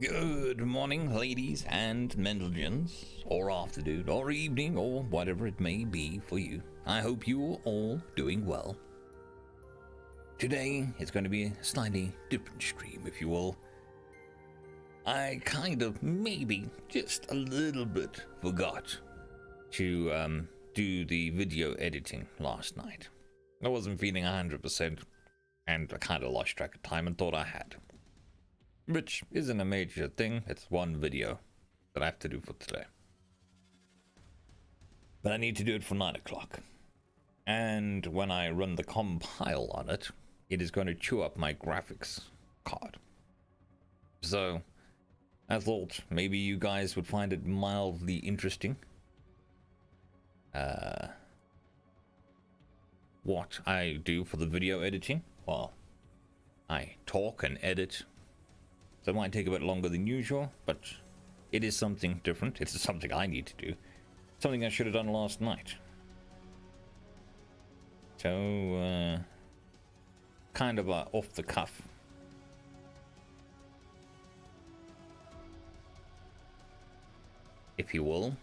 Good morning, ladies and gentlemen, or afternoon, or evening, or whatever it may be for you. I hope you are all doing well. Today is going to be a slightly different stream, if you will. I kind of, maybe, just a little bit forgot to do the video editing last night. I wasn't feeling 100%, and I kind of lost track of time and thought I had. Which isn't a major thing, it's one video that I have to do for today. But I need to do it for 9 o'clock. And when I run the compile on it, it is going to chew up my graphics card. So, I thought maybe you guys would find it mildly interesting. What I do for the video editing? Well, I talk and edit. So it might take a bit longer than usual, but it is something different. It's something I need to do. Something I should have done last night. So, kind of off the cuff. If you will.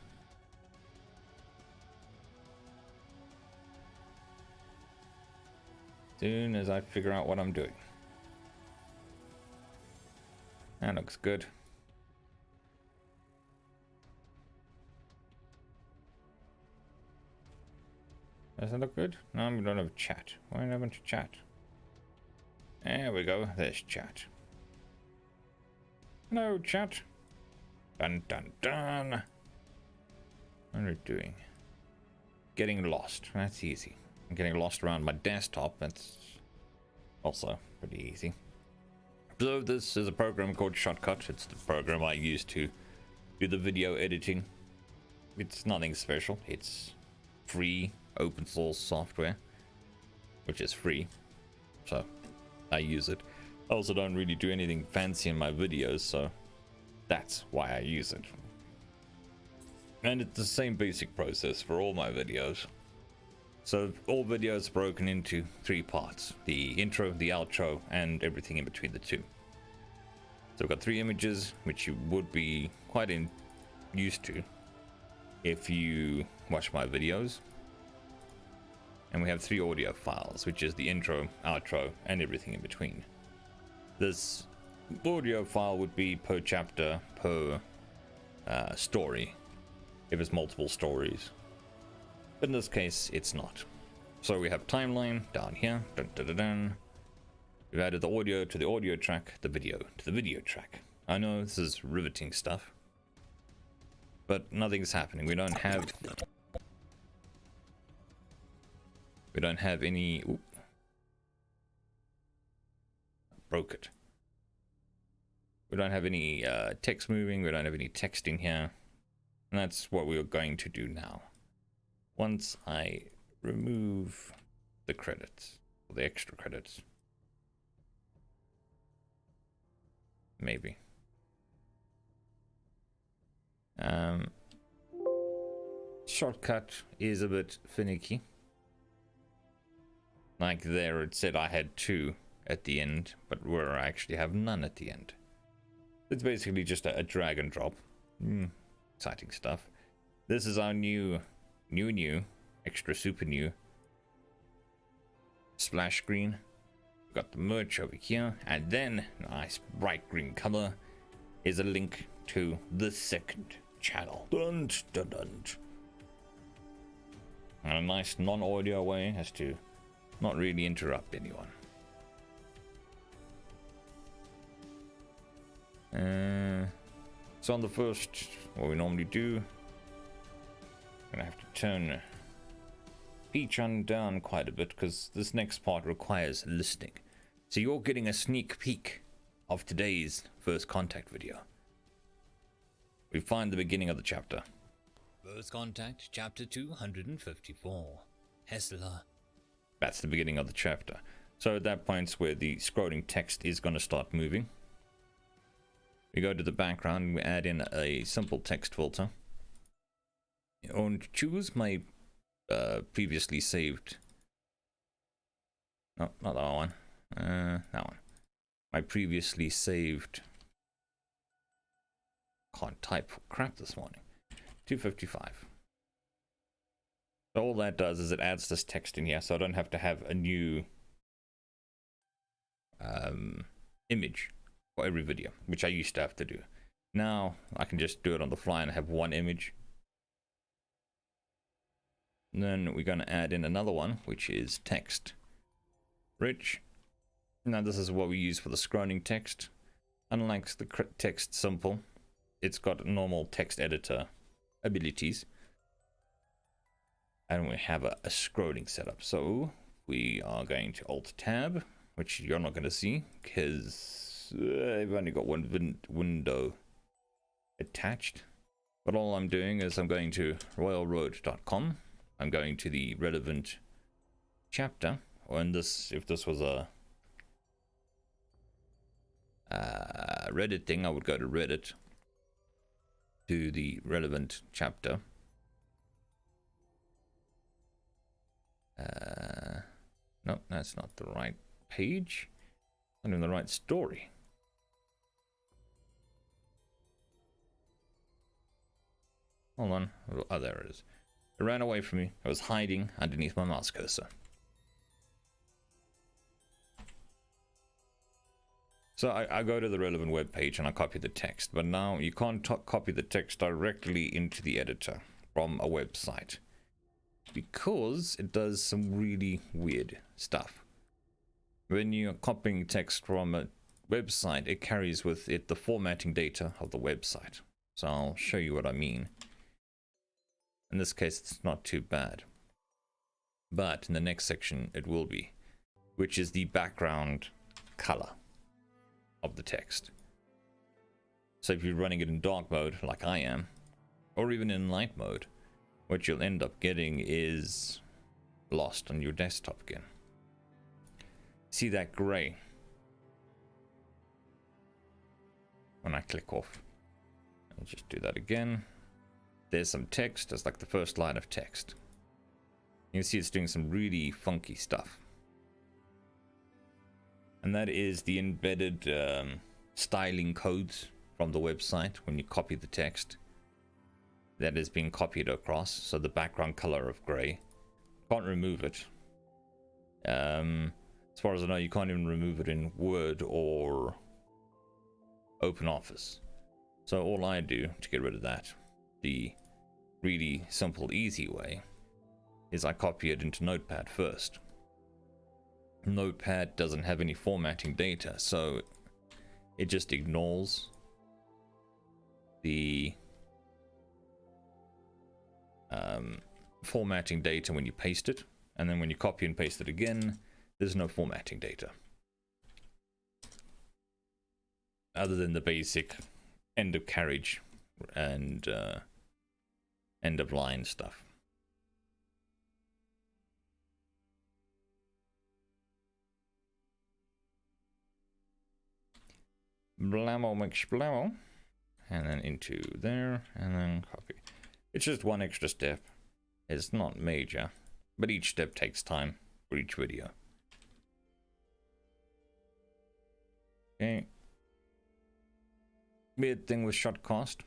Soon as I figure out what I'm doing. That looks good. Does that look good? No, we don't have chat. Why haven't you chat? There we go. There's chat. Hello, chat. Dun dun dun. What are we doing? Getting lost. That's easy. I'm getting lost around my desktop. That's also pretty easy. So this is a program called Shotcut. It's the program I use to do the video editing. It's nothing special. It's free open source software, which is free. So I use it. I also don't really do anything fancy in my videos, so that's why I use it. And it's the same basic process for all my videos. So all videos are broken into 3 parts: the intro, the outro, and everything in between the two. So we've got 3 images, which you would be quite used to if you watch my videos. And we have 3 audio files, which is the intro, outro, and everything in between. This audio file would be per chapter, per story, if it's multiple stories. But in this case, it's not. So we have timeline down here. Dun, dun, dun, dun. We've added the audio to the audio track, the video to the video track. I know this is riveting stuff, but nothing's happening. We don't have any. Ooh. Broke it. We don't have any text moving. We don't have any text in here, and that's what we're going to do now. Once I remove the credits, or the extra credits, maybe. Shotcut is a bit finicky. Like there, it said I had 2 at the end, but where I actually have none at the end. It's basically just a drag and drop. Exciting stuff. This is our new, extra super new splash screen. We've got the merch over here, and then nice bright green color is a link to the 2nd channel. Dun, dun, dun. And a nice non-audio way as to not really interrupt anyone. So on the first, what we normally do, I'm gonna have to turn Peach on down quite a bit because this next part requires listening. So you're getting a sneak peek of today's First Contact video. We find the beginning of the chapter. First Contact, chapter 254. Hessler. That's the beginning of the chapter. So at that point where the scrolling text is going to start moving. We go to the background and we add in a simple text filter. And choose my previously saved. No, not that one. That one. My previously saved Can't type for crap this morning. 255. So all that does is it adds this text in here, so I don't have to have a new image for every video, which I used to have to do. Now I can just do it on the fly and have one image. And then we're going to add in another one, which is text rich. Now this is what we use for the scrolling text. Unlike the text simple, it's got normal text editor abilities. And we have a scrolling setup. So we are going to Alt Tab, which you're not going to see because I've only got one window attached. But all I'm doing is I'm going to royalroad.com. I'm going to the relevant chapter, or in this, if this was a Reddit thing, I would go to Reddit, to the relevant chapter. No, that's not the right page. Not even the right story. Hold on. Oh, there it is. It ran away from me. I was hiding underneath my mouse cursor. So I go to the relevant web page and I copy the text. But now you can't copy the text directly into the editor from a website, because it does some really weird stuff. When you're copying text from a website, it carries with it the formatting data of the website. So I'll show you what I mean. In this case, it's not too bad. But in the next section, it will be, which is the background color of the text. So if you're running it in dark mode, like I am, or even in light mode, what you'll end up getting is lost on your desktop again. See that gray? When I click off, I'll just do that again. There's some text, it's like the first line of text. You can see it's doing some really funky stuff. And that is the embedded styling codes from the website when you copy the text. That is being copied across, so the background color of gray. Can't remove it. As far as I know, you can't even remove it in Word or OpenOffice. So all I do to get rid of that, the really simple, easy way, is I copy it into Notepad first. Notepad doesn't have any formatting data, so it just ignores the formatting data when you paste it, and then when you copy and paste it again, there's no formatting data other than the basic end of carriage and end of line stuff. Blammo McSplammo, and then into there, and then copy. It's just one extra step. It's not major, but each step takes time for each video. Okay. Weird thing with Shotcast,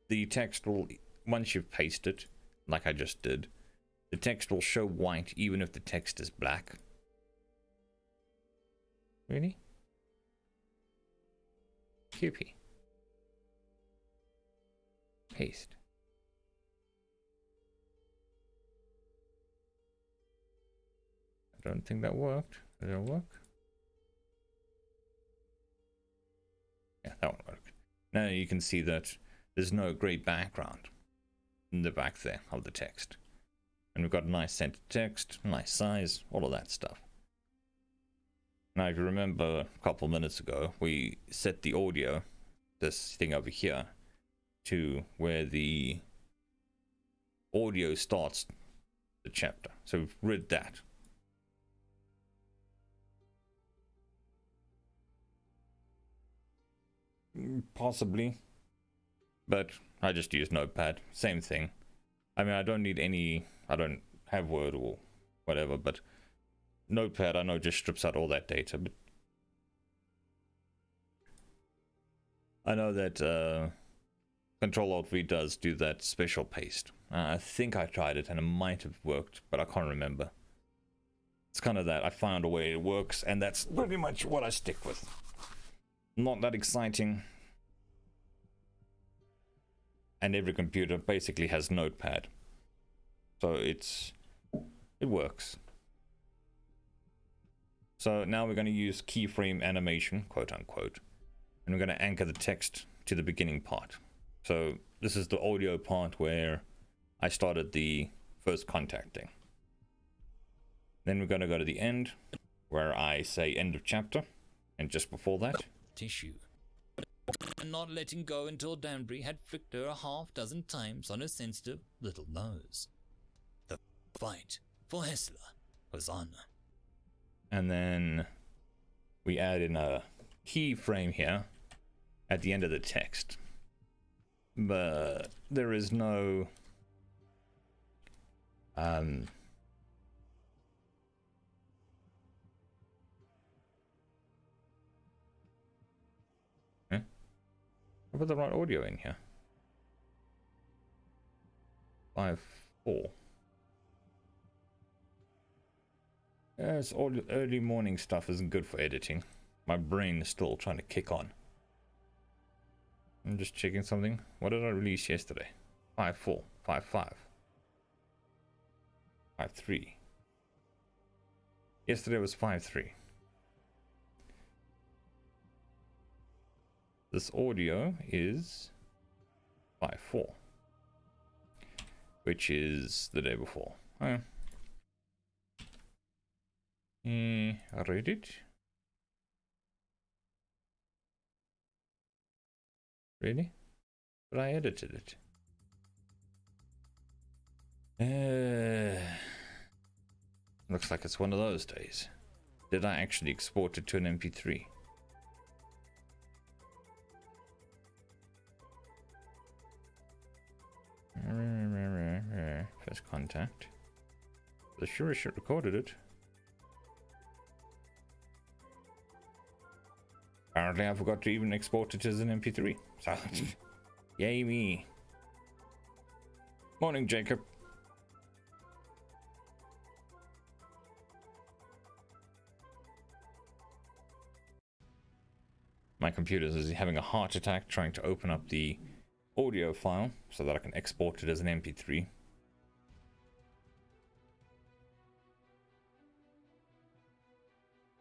the text will, once you've pasted, like I just did, the text will show white even if the text is black. Really? QP. Paste. I don't think that worked. Did it work? Yeah, that one worked. Now you can see that there's no gray background in the back there of the text. And we've got nice centered text, nice size, all of that stuff. Now if you remember a couple minutes ago, we set the audio, this thing over here, to where the audio starts the chapter. So we've read that. Possibly, but I just use Notepad, same thing. I mean, I don't need any, I don't have Word or whatever, but Notepad I know just strips out all that data. But I know that Control Alt V does do that special paste. I think I tried it and it might have worked, but I can't remember. It's kind of that I found a way it works, and that's pretty much what I stick with. Not that exciting. And every computer basically has Notepad. So it works. So now we're going to use keyframe animation, quote unquote, and we're going to anchor the text to the beginning part. So this is the audio part where I started the first contacting. Then we're going to go to the end where I say end of chapter, and just before that, tissue. And not letting go until Danbury had flicked her a half-dozen times on her sensitive little nose. The fight for Hessler was on. And then we add in a keyframe here at the end of the text. But there is no Have I put the right audio in here? 5.4. Yes, all the early morning stuff isn't good for editing. My brain is still trying to kick on. I'm just checking something. What did I release yesterday? 5.4, 5.5, 5.3. Yesterday was 5.3. This audio is 5.4, which is the day before. Oh. I read it. Really? But I edited it. Looks like it's one of those days. Did I actually export it to an MP3? First contact. The sure shit recorded it. Apparently I forgot to even export it as an MP3. So, yay me. Morning, Jacob. My computer is having a heart attack trying to open up the audio file so that I can export it as an MP3.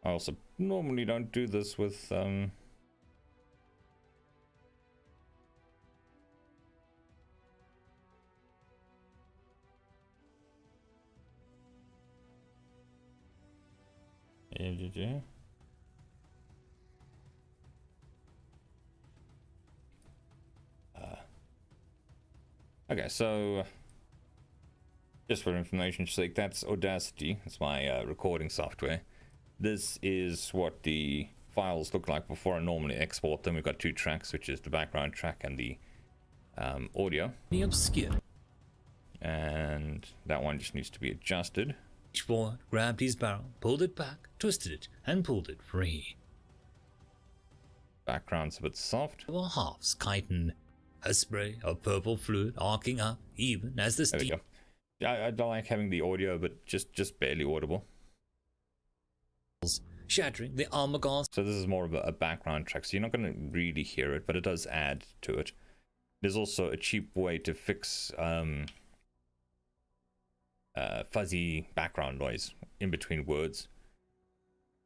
I also normally don't do this with okay, so just for information's sake, that's Audacity. It's my recording software. This is what the files look like before I normally export them. We've got two tracks, which is the background track and the audio. The obscure. And that one just needs to be adjusted. Reached forward, grabbed his barrel, pulled it back, twisted it, and pulled it free. Background's a bit soft. There were halves chitin, a spray of purple fluid arcing up even as the There we steam. go. I don't like having the audio, but just barely audible. Shattering the armor. So this is more of a background track, so you're not going to really hear it, but it does add to it. There's also a cheap way to fix fuzzy background noise in between words.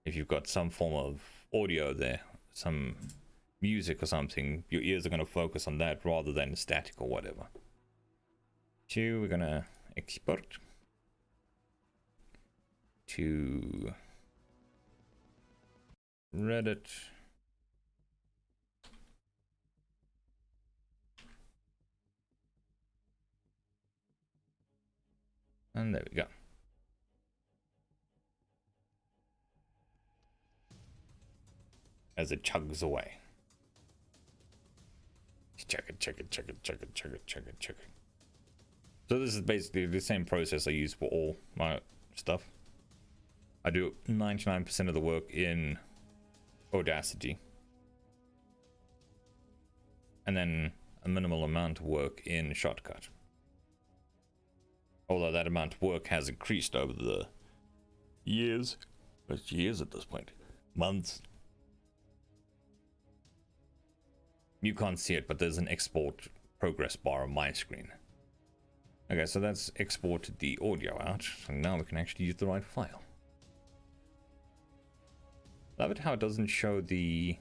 If you've got some form of audio there, some music or something, your ears are going to focus on that rather than static or whatever. So we're going to export to Reddit. And there we go. As it chugs away. Check it, check it, check it, check it, check it, check it, check it. So this is basically the same process I use for all my stuff. I do 99% of the work in Audacity. And then a minimal amount of work in Shotcut. Although that amount of work has increased over the years. It's years at this point. Months. You can't see it, but there's an export progress bar on my screen. Okay, so that's exported the audio out, so now we can actually use the right file. Love it how it doesn't show the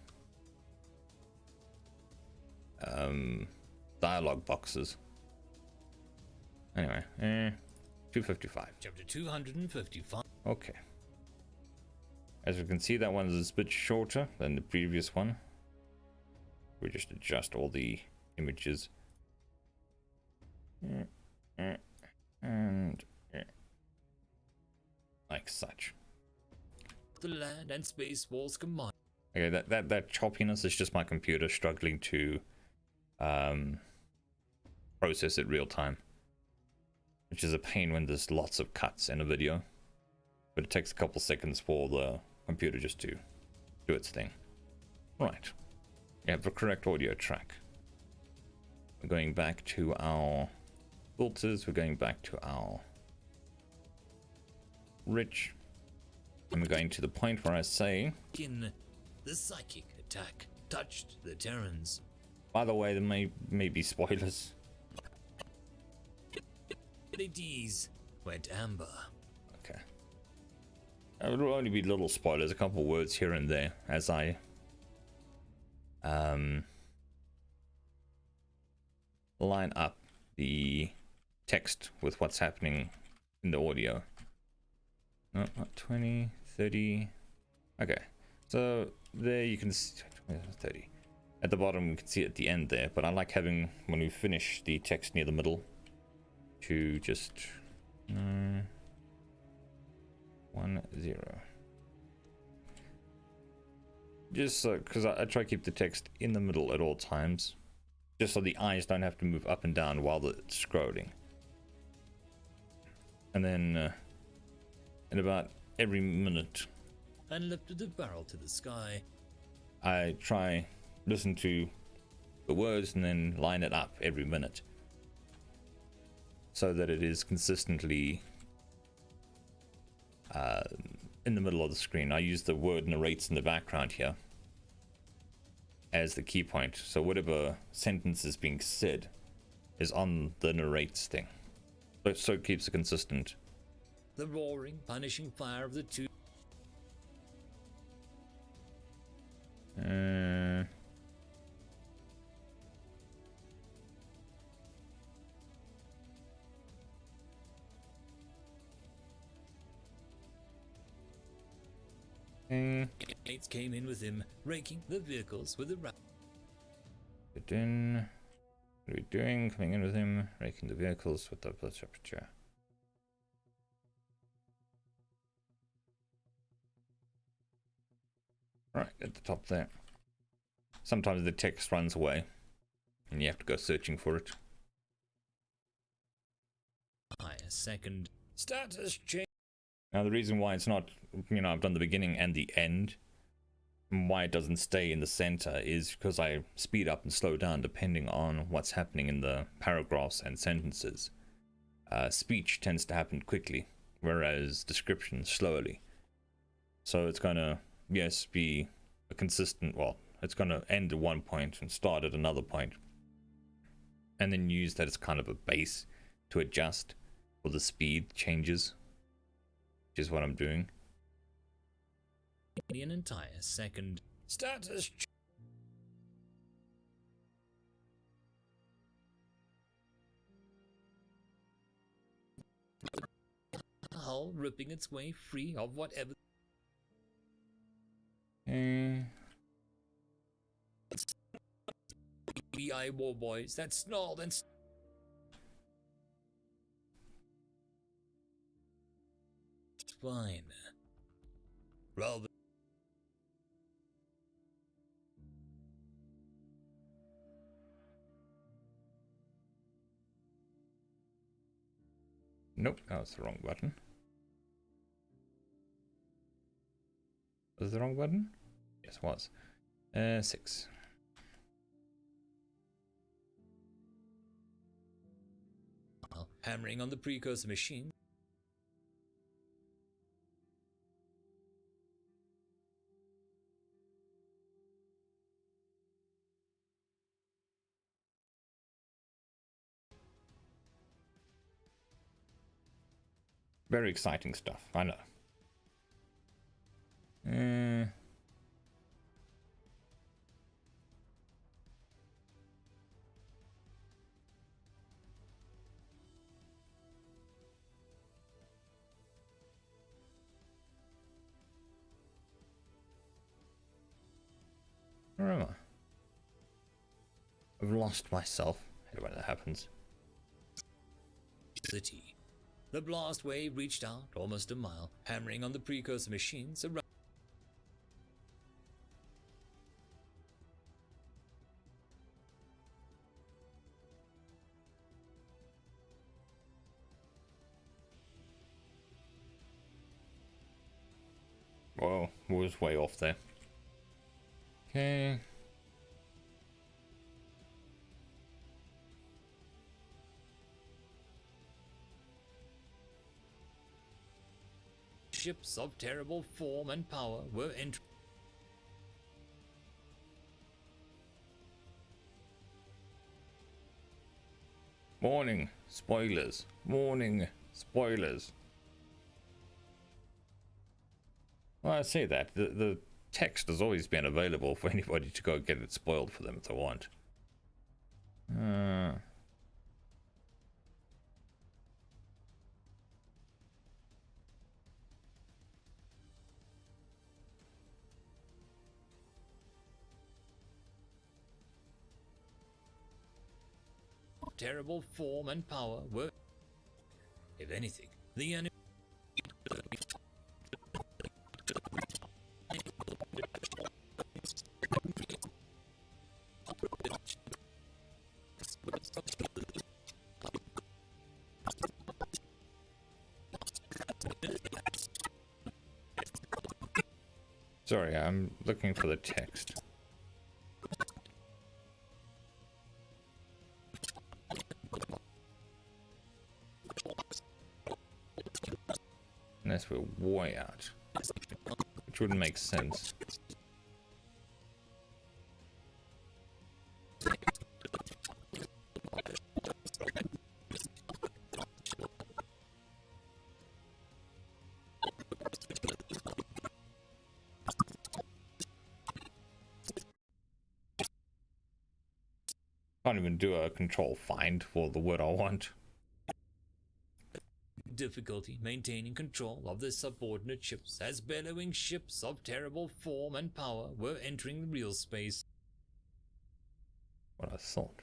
dialogue boxes. Anyway, 255. Chapter 255. Okay. As we can see, that one is a bit shorter than the previous one. We just adjust all the images. And like such. The land and space walls combined. Okay, that choppiness is just my computer struggling to process it real time, which is a pain when there's lots of cuts in a video, but it takes a couple seconds for the computer just to do its thing. Right, we have the correct audio track. We're going back to our filters, we're going back to our rich, and we're going to the point where I say, In the psychic attack touched the Terrans. by the way, there may be spoilers. LEDs went amber. Okay. It will only be little spoilers, a couple words here and there as I line up the text with what's happening in the audio. No, not 20, 30. Okay, so there you can see 30. At the bottom we can see it at the end there, but I like having, when we finish the text near the middle, to just 1 0. Just so, because I try to keep the text in the middle at all times, just so the eyes don't have to move up and down while it's scrolling. And then in about every minute, And lifted the barrel to the sky. I try listen to the words and then line it up every minute, so that it is consistently in the middle of the screen. I use the word narrates in the background here as the key point, so whatever sentence is being said is on the narrates thing, so it keeps it consistent. The roaring, punishing fire of the two. Gates came in with him, raking the vehicles with a rat. What are we doing? Coming in with him, raking the vehicles with the blood temperature. Right, at the top there. Sometimes the text runs away and you have to go searching for it. A second. Status change. Now the reason why it's not, I've done the beginning and the end, and why it doesn't stay in the center, is because I speed up and slow down depending on what's happening in the paragraphs and sentences. Speech tends to happen quickly, whereas description slowly. So it's gonna, yes, be a consistent, well, it's gonna end at one point and start at another point, and then use that as kind of a base to adjust for the speed changes, which is what I'm doing. An entire second. Status change. Hull ripping its way free of whatever. FBI war boys that snarled and fine. Rather. Nope, that was the wrong button. Was it the wrong button? Yes, it was. 6. hammering on the precursor machine. Very exciting stuff, I know. Where am I? I've lost myself. I hate when that happens. City. The blast wave reached out almost a mile, hammering on the precursor machines around. Whoa, was way off there. Okay. Ships of terrible form and power were entering. Warning, spoilers. Warning, spoilers. Well, I say that. The text has always been available for anybody to go get it spoiled for them if they want. Terrible form and power were, if anything, the enemy. Sorry, I'm looking for the text. Unless we're way out. Which wouldn't make sense. Can't even do a control find for the word I want. Difficulty maintaining control of the subordinate ships as bellowing ships of terrible form and power were entering real space. What I thought.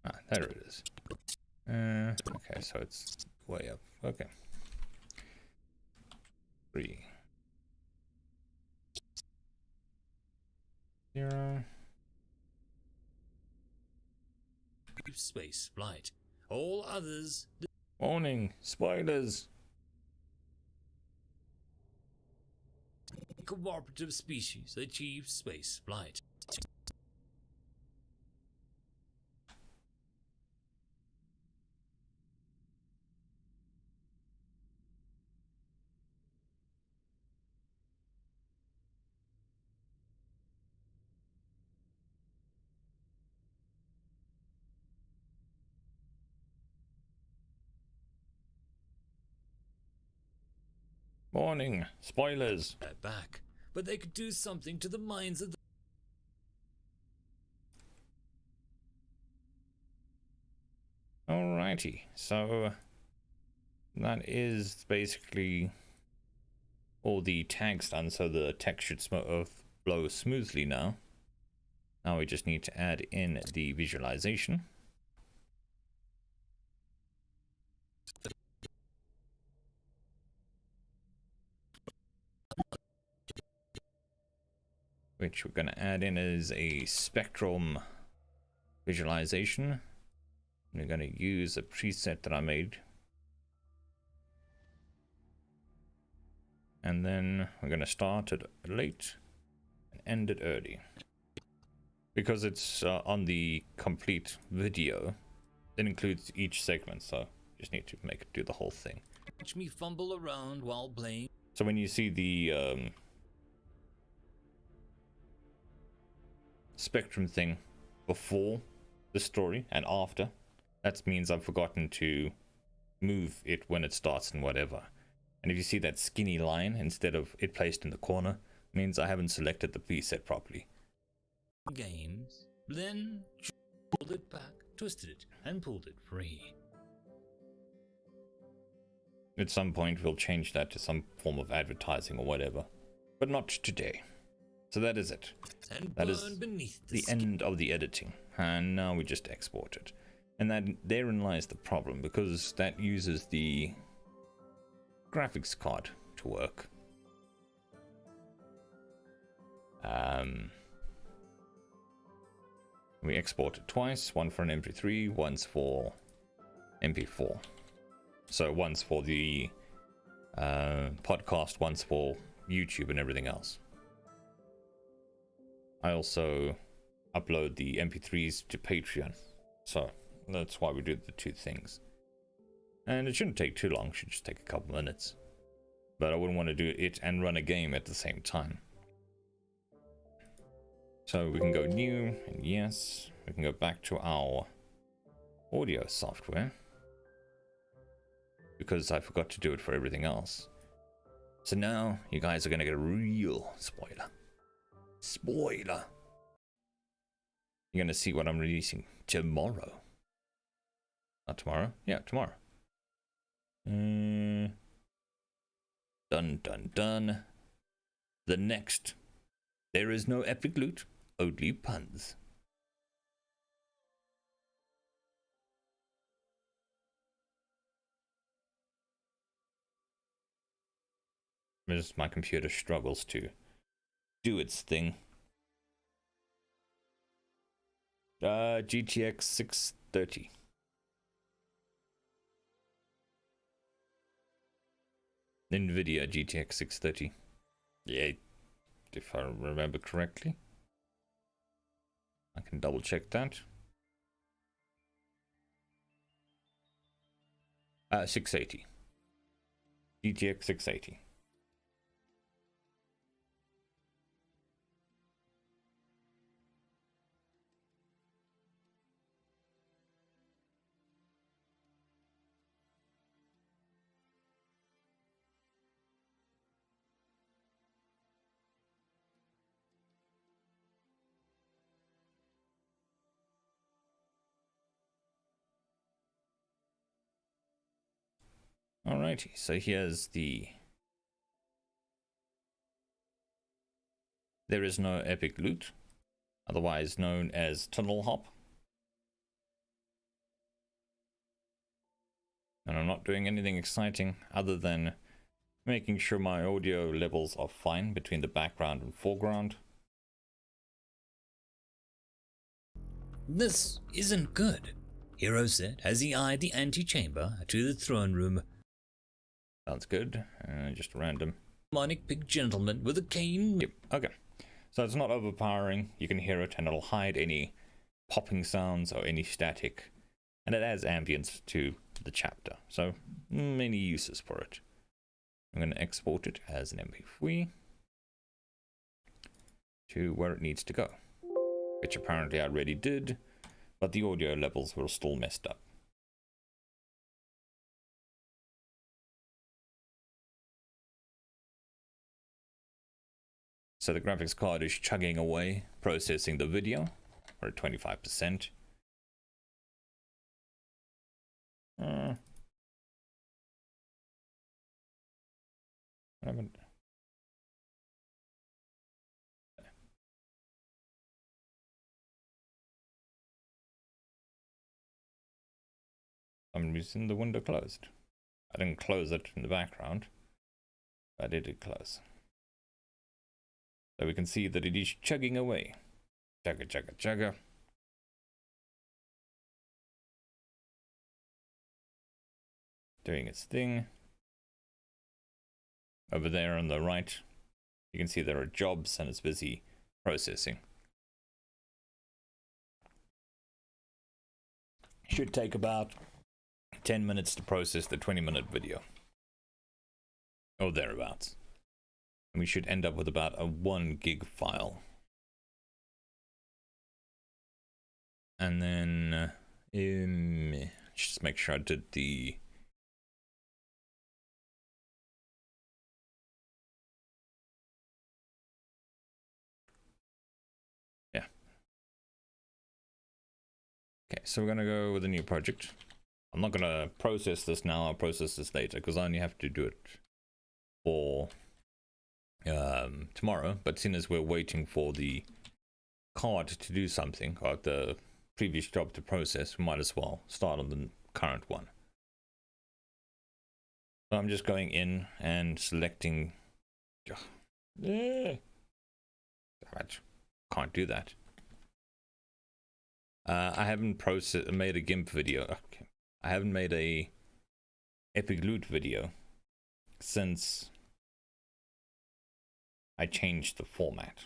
Ah, there it is. Okay, so it's way up. Okay. 3, 0. Deep space flight. All others. Warning, spoilers. Cooperative species achieve space flight. Warning, spoilers. Back, but they could do something to the minds of the. Alrighty, so that is basically all the tags done, so the text should flow smoothly now. Now we just need to add in the visualization. which we're going to add in as a spectrum visualization. We're going to use a preset that I made. And then we're going to start it late and end it early. Because it's on the complete video, it includes each segment, so just need to make it do the whole thing. Watch me fumble around while playing. So when you see the spectrum thing before the story and after, that means I've forgotten to move it when it starts and whatever. And if you see that skinny line instead of it placed in the corner, it means I haven't selected the preset properly. Games, then pulled it back, twisted it, and pulled it free. At some point we'll change that to some form of advertising or whatever, but not today. So that is it. And That is burn beneath the end of the editing, and now we just export it. And that therein lies the problem, because that uses the graphics card to work. We export it twice, one for an MP3, once for MP4. So once for the podcast, once for YouTube and everything else. I also upload the MP3s to Patreon, so that's why we do the two things. And it shouldn't take too long, it should just take a couple minutes. But I wouldn't want to do it and run a game at the same time. So we can go new, and yes, we can go back to our audio software, because I forgot to do it for everything else. So now you guys are going to get a real spoiler. Spoiler! You're going to see what I'm releasing tomorrow. Not tomorrow? Yeah, tomorrow. Dun dun dun. The next. There is no epic loot, only puns. As my computer struggles to do its thing. GTX 630. NVIDIA GTX 630. Yeah, if I remember correctly. I can double check that. 680. GTX 680. Alrighty, so here's the... There is no epic loot, otherwise known as tunnel hop. And I'm not doing anything exciting other than making sure my audio levels are fine between the background and foreground. This isn't good, Hero said as he eyed the antechamber to the throne room. Sounds good. Just a random Demonic big gentleman with a cane. Yep, okay. So it's not overpowering, you can hear it and it'll hide any popping sounds or any static. And it adds ambience to the chapter, so many uses for it. I'm going to export it as an MP3 to where it needs to go, which apparently I already did, but the audio levels were still messed up. So the graphics card is chugging away, processing the video. We're at 25%. I haven't. I'm using the window closed. I didn't close it in the background, but it did close. So we can see that it is chugging away. Chugga, chugga, chugga. Doing its thing. Over there on the right, you can see there are jobs and it's busy processing. Should take about 10 minutes to process the 20-minute video. Or thereabouts. And we should end up with about a 1 gig file. And then just make sure I did the okay, so we're gonna go with a new project. I'm not gonna process this now, I'll process this later because I only have to do it for tomorrow. But seeing as we're waiting for the card to do something, or the previous job to process, we might as well start on the current one. So I'm just going in and selecting. Damn it. Can't do that. I haven't made a GIMP video. Okay. I haven't made a Epic Loot video since I changed the format.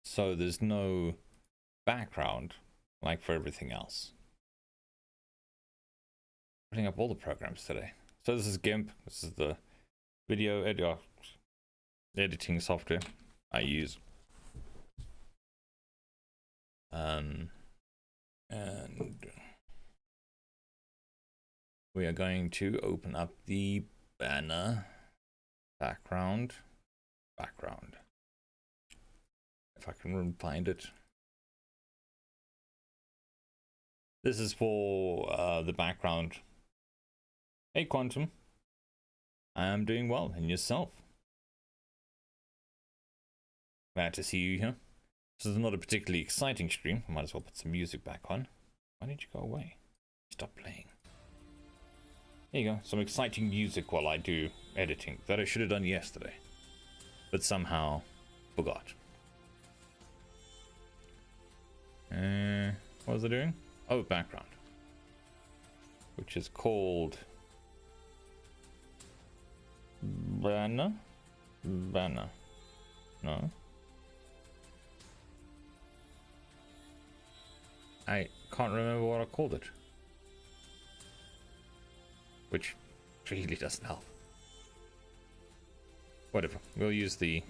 So there's no background like for everything else. Putting up all the programs today. So this is GIMP. This is the video editing software I use. And we are going to open up the banner background. If I can find it. This is for the background. Hey Quantum, I am doing well, and yourself? Glad to see you here. This is not a particularly exciting stream. I might as well put some music back on. Why did you go away? Stop playing. There you go, some exciting music while I do editing that I should have done yesterday, but somehow forgot. What was I doing? Oh, background, which is called banner. No, I can't remember what I called it, which really doesn't help. Whatever, we'll use the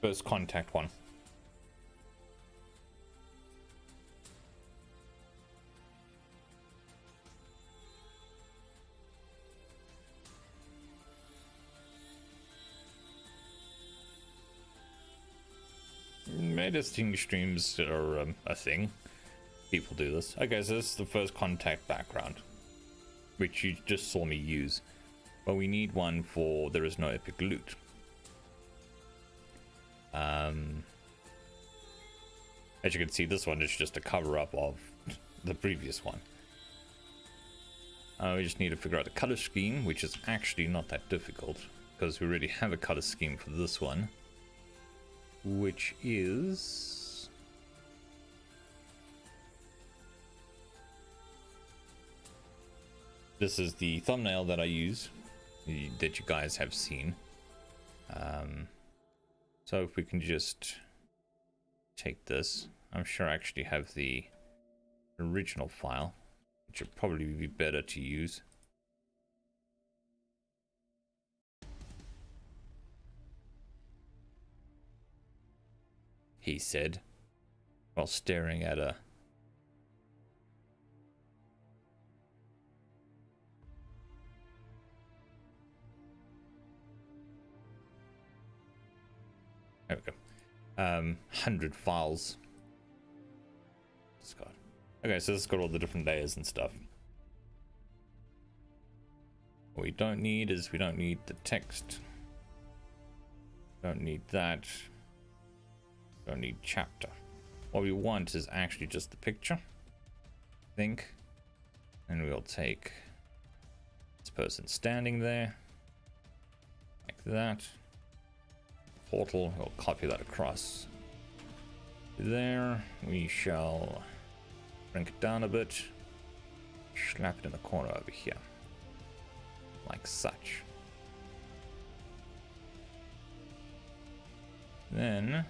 first contact one. Editing streams are a thing. People do this. Okay, so this is the first contact background, which you just saw me use. But we need one for There Is No Epic Loot. As you can see, this one is just a cover-up of the previous one. We just need to figure out the color scheme, which is actually not that difficult, because we already have a color scheme for this one. Which is this is the thumbnail that I use, that you guys have seen. So if we can just take this, I'm sure I actually have the original file, which would probably be better to use. He said, while staring at a there we go. 100 files. Discard. Okay, so this has got all the different layers and stuff. What we don't need is we don't need the text. Don't need that. Don't need chapter. What we want is actually just the picture, I think. And we'll take person standing there. Like that. Portal, we'll copy that across there. We shall bring it down a bit. Slap it in the corner over here. Like such. Then,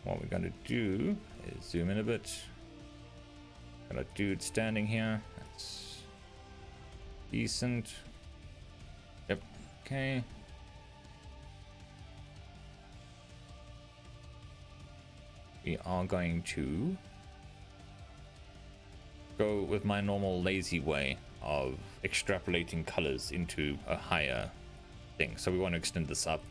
what we're going to do is zoom in a bit. Got a dude standing here. That's decent. Yep. Okay. We are going to go with my normal lazy way of extrapolating colors into a higher thing. So we want to extend this up,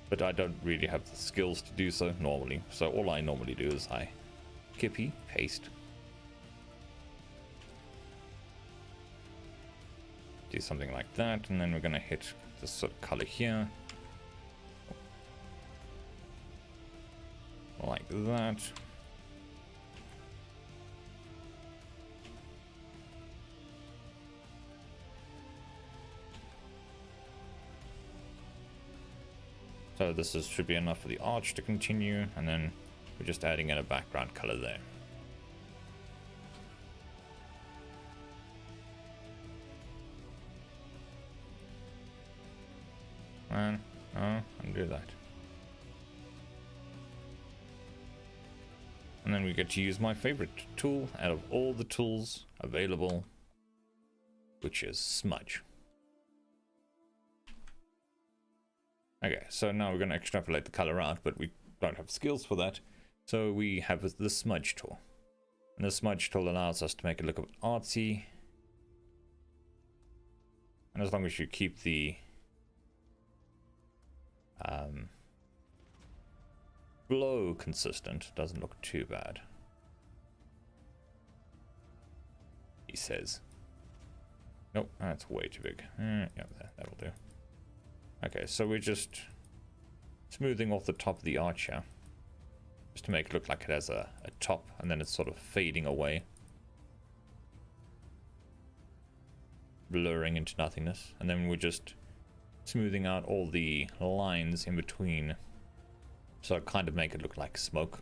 but I don't really have the skills to do so normally. So all I normally do is I copy, paste, do something like that, and then we're going to hit this sort of color here, like that. So this should be enough for the arch to continue, and then we're just adding in a background color there. And undo that. And then we get to use my favorite tool out of all the tools available, which is smudge. Okay, so now we're going to extrapolate the color out, but we don't have skills for that. So we have the smudge tool. And the smudge tool allows us to make it look a bit artsy. And as long as you keep the glow consistent, doesn't look too bad, he says. Nope, that's way too big. Yeah, that'll do. Okay, so we're just smoothing off the top of the arch here, just to make it look like it has a top, and then it's sort of fading away, blurring into nothingness. And then we're just smoothing out all the lines in between, so kind of make it look like smoke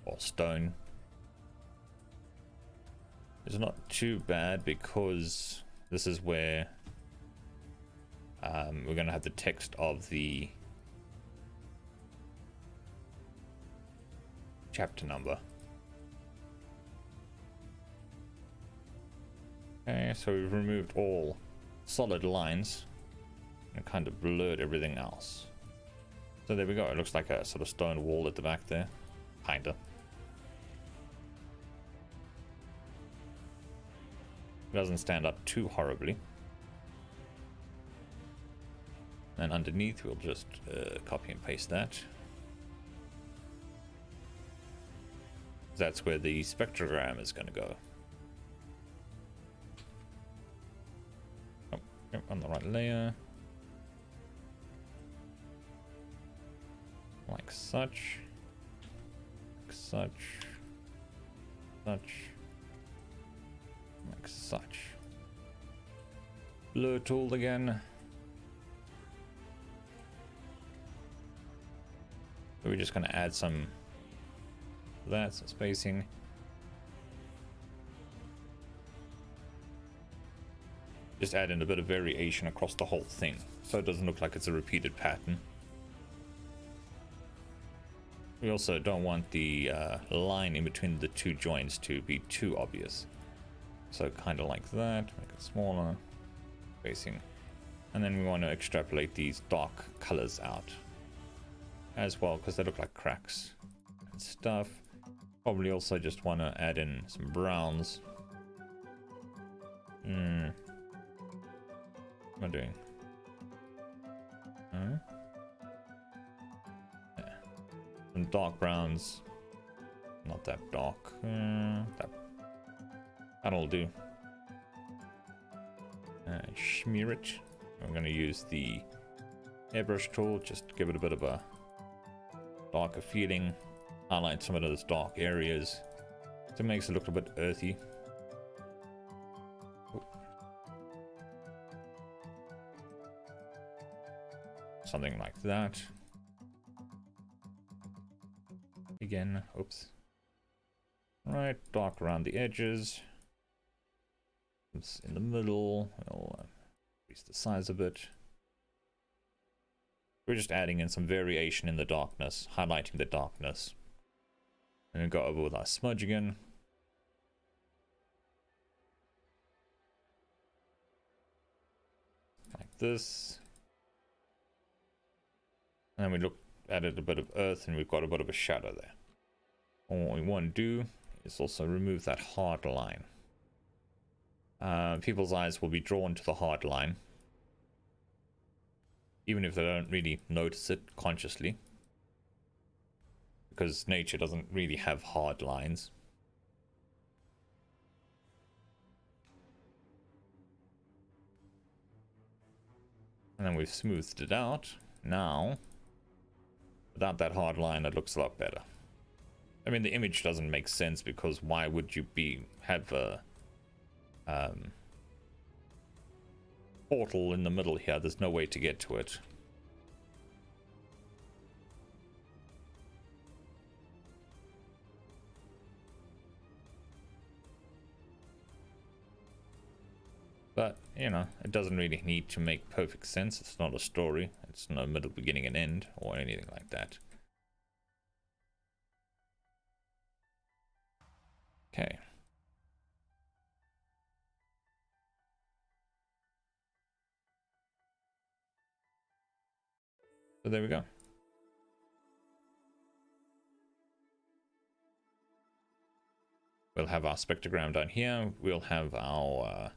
or stone. It's not too bad because this is where we're going to have the text of the chapter number. Okay, so we've removed all solid lines and kind of blurred everything else. So there we go. It looks like a sort of stone wall at the back there. Kinda. It doesn't stand up too horribly. And underneath we'll just copy and paste that. That's where the spectrogram is going to go. Oh, yep, on the right layer. Like such. Like such. Such. Like such. Blur tool again. We're just going to add some of that, some spacing. Just add in a bit of variation across the whole thing, so it doesn't look like it's a repeated pattern. We also don't want the line in between the two joints to be too obvious. So kind of like that, make it smaller, spacing. And then we want to extrapolate these dark colors out as well, because they look like cracks and stuff. Probably also just want to add in some browns. What am I doing? Yeah. Some dark browns. Not that dark. That'll do. Smear it. I'm going to use the airbrush tool, just to give it a bit of a darker feeling, highlight some of those dark areas, so it makes it look a bit earthy. something like that. Again, oops. Right, dark around the edges. It's in the middle. We'll increase the size a bit. We're just adding in some variation in the darkness, highlighting the darkness. And then go over with our smudge again. Like this. And then we look at it a bit of earth and we've got a bit of a shadow there. And what we want to do is also remove that hard line. People's eyes will be drawn to the hard line, even if they don't really notice it consciously, because nature doesn't really have hard lines. And then we've smoothed it out. Now, without that hard line, it looks a lot better. I mean, the image doesn't make sense, because why would you have a portal in the middle here? There's no way to get to it. But, you know, it doesn't really need to make perfect sense. It's not a story. It's no middle, beginning, and end, or anything like that. Okay. So there we go. We'll have our spectrogram down here. We'll have our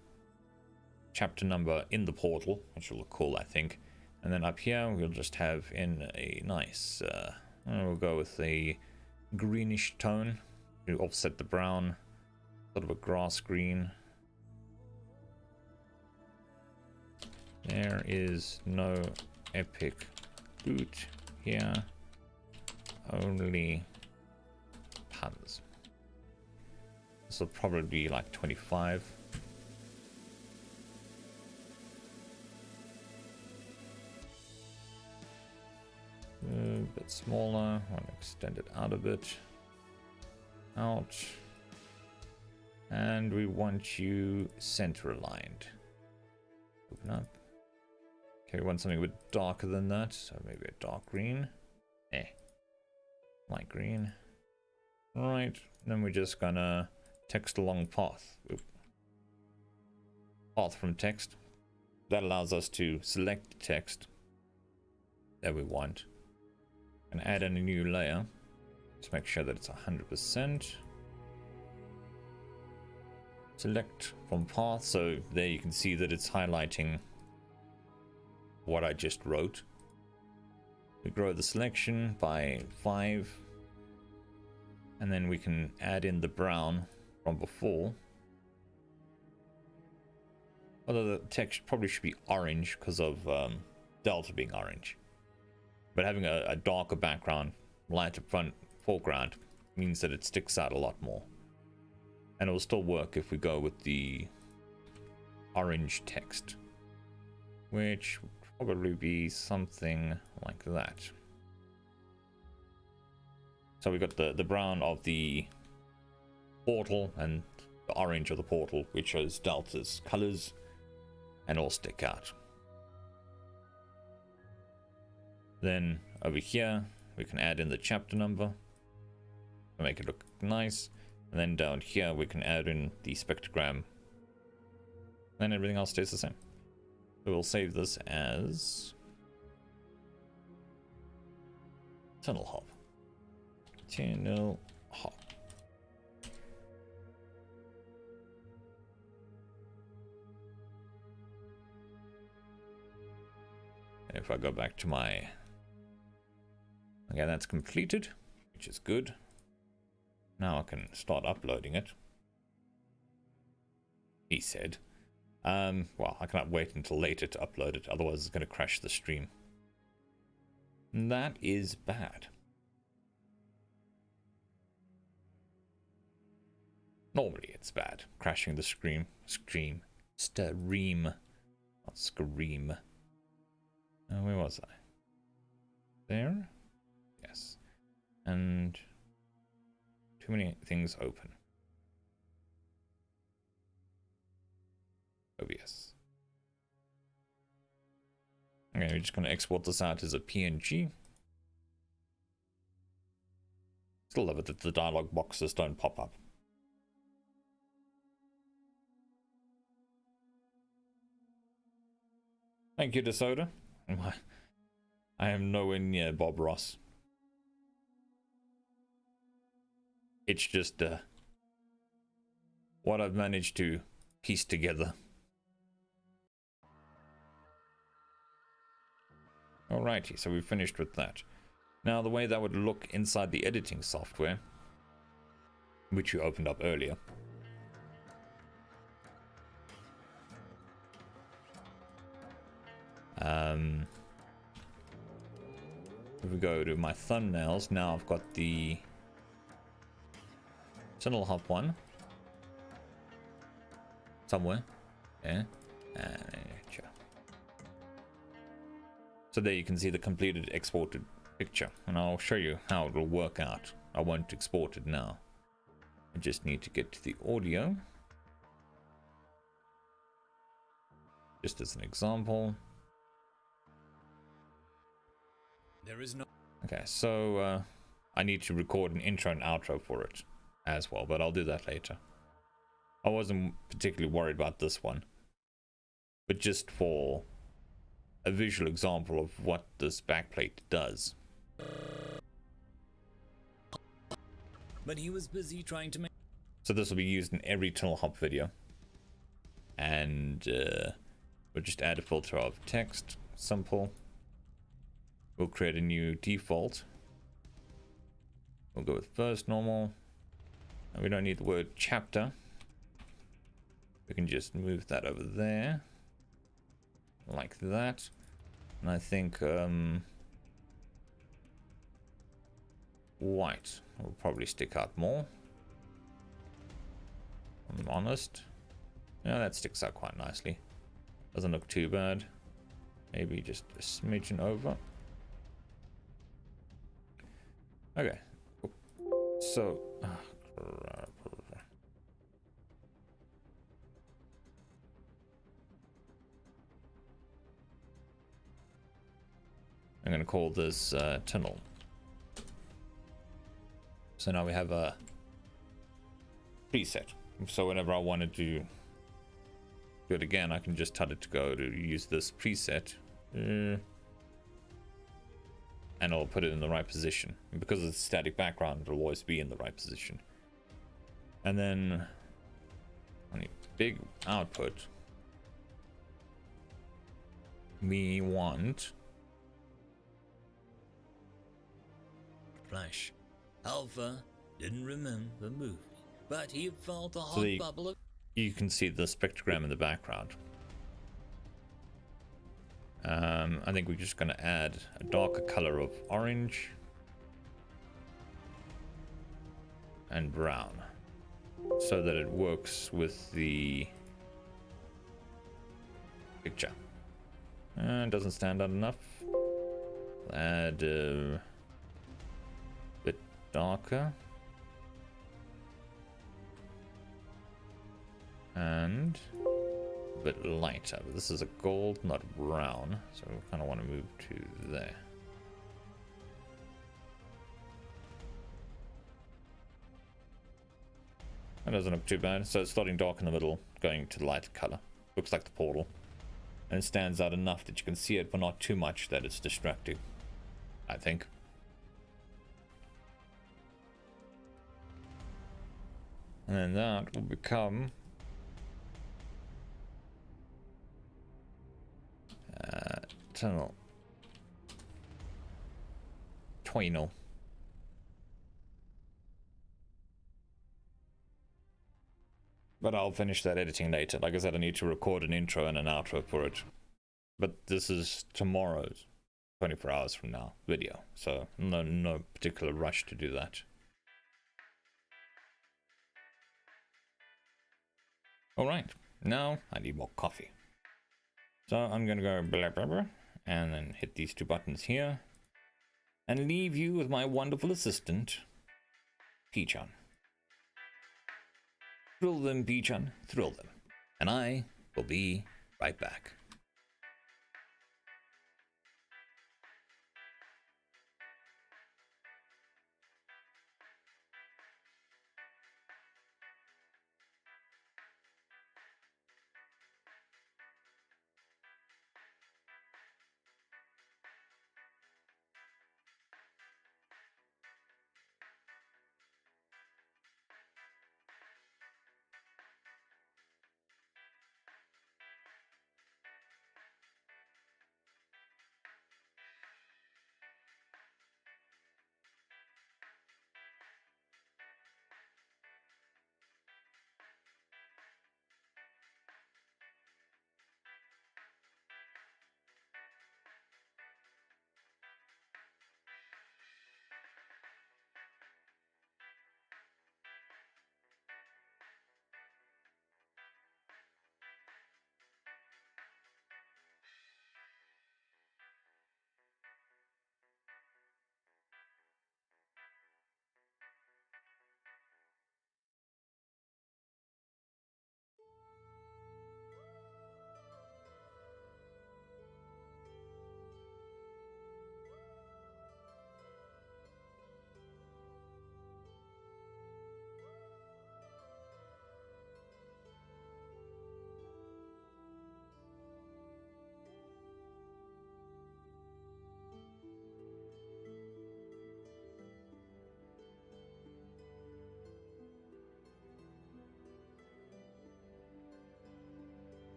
chapter number in the portal, which will look cool, I think. And then up here, we'll just have in a nice, we'll go with a greenish tone to offset the brown, sort of a grass green. There is no epic boot here, only puns. This will probably be like 25. A bit smaller. I want to extend it out a bit. Out. And we want you center aligned. Open up. Okay, we want something a bit darker than that, so maybe a dark green. Light green. Alright, then we're just gonna text along path. Path from text. That allows us to select the text that we want and add in a new layer. Just make sure that it's 100%. Select from path, so there you can see that it's highlighting what I just wrote. We grow the selection by 5, and then we can add in the brown from before. Although the text probably should be orange because of Delta being orange. But having a darker background, lighter front foreground, means that it sticks out a lot more. And it will still work if we go with the orange text, which would probably be something like that. So we got the brown of the portal and the orange of the portal, which shows Delta's colors, and all stick out. Then over here we can add in the chapter number to make it look nice, and then down here we can add in the spectrogram, then everything else stays the same. So we'll save this as Tunnel Hop. Tunnel Hop. And if I go back to my... Okay, that's completed, which is good. Now I can start uploading it, he said. Well, I cannot wait until later to upload it, otherwise it's going to crash the stream. And that is bad. Normally it's bad, crashing the stream, not scream. Where was I? there. Yes. And too many things open. OBS. Okay, we're just going to export this out as a PNG. Still love it that the dialog boxes don't pop up. Thank you, DeSoda. I am nowhere near Bob Ross. It's just what I've managed to piece together. Alrighty, so we've finished with that. Now the way that would look inside the editing software, which you opened up earlier. If we go to my thumbnails, now I've got the Tunnel Hop one somewhere. Yeah. Sure. So there you can see the completed exported picture, and I'll show you how it will work out. I won't export it now. I just need to get to the audio. Just as an example. There is no... Okay, so I need to record an intro and outro for it as well, but I'll do that later. I wasn't particularly worried about this one, but just for a visual example of what this backplate does. But he was busy trying to make... So this will be used in every Tunnel Hop video. And we'll just add a filter of text, simple. We'll create a new default. We'll go with first normal. And we don't need the word chapter. We can just move that over there. Like that. And I think white will probably stick out more. I'm honest. Yeah, that sticks out quite nicely. Doesn't look too bad. Maybe just a smidgen over. Okay. So I'm gonna call this tunnel. So now we have a preset. So whenever I wanted to do it again, I can just tell it to go to use this preset. And I'll put it in the right position. And because it's a static background, it'll always be in the right position. And then on the big output, we want Flash. Alpha didn't remember the movie, but he felt the hot so bubble of... you can see the spectrogram in the background. I think we're just going to add a darker color of orange and brown so that it works with the picture. It doesn't stand out enough. Add a bit darker and a bit lighter, but this is a gold, not brown, so we kind of want to move to there. That doesn't look too bad. So it's starting dark in the middle, going to lighter color. Looks like the portal, and it stands out enough that you can see it, but not too much that it's distracting, I think. And then that will become tunnel twinal. But I'll finish that editing later. Like I said, I need to record an intro and an outro for it. But this is tomorrow's 24 hours from now video, so no particular rush to do that. Alright, now I need more coffee. So I'm gonna go blah blah blah and then hit these two buttons here. and leave you with my wonderful assistant, Peachan. Thrill them, Peachan, thrill them. And I will be right back.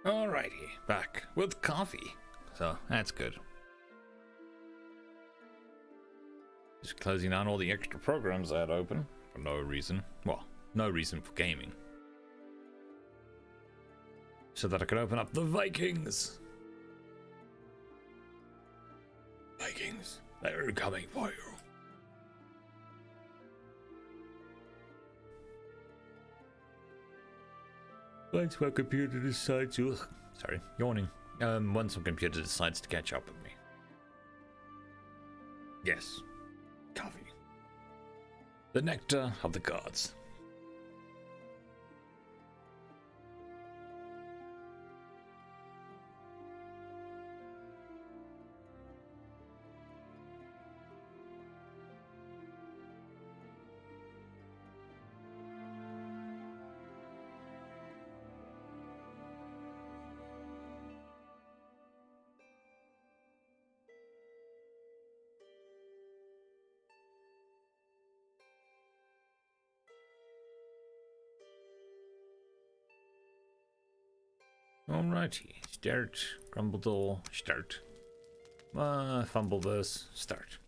Alrighty, back with coffee. So that's good. Just closing down all the extra programs I had open for no reason. Well, no reason for gaming. So that I could open up the Vikings. Vikings, they're coming for you. Once my computer decides to... Sorry, yawning. Once my computer decides to catch up with me. Yes. Coffee. The nectar of the gods. Alrighty, start, Grumbledore, start. Fumbleverse, start.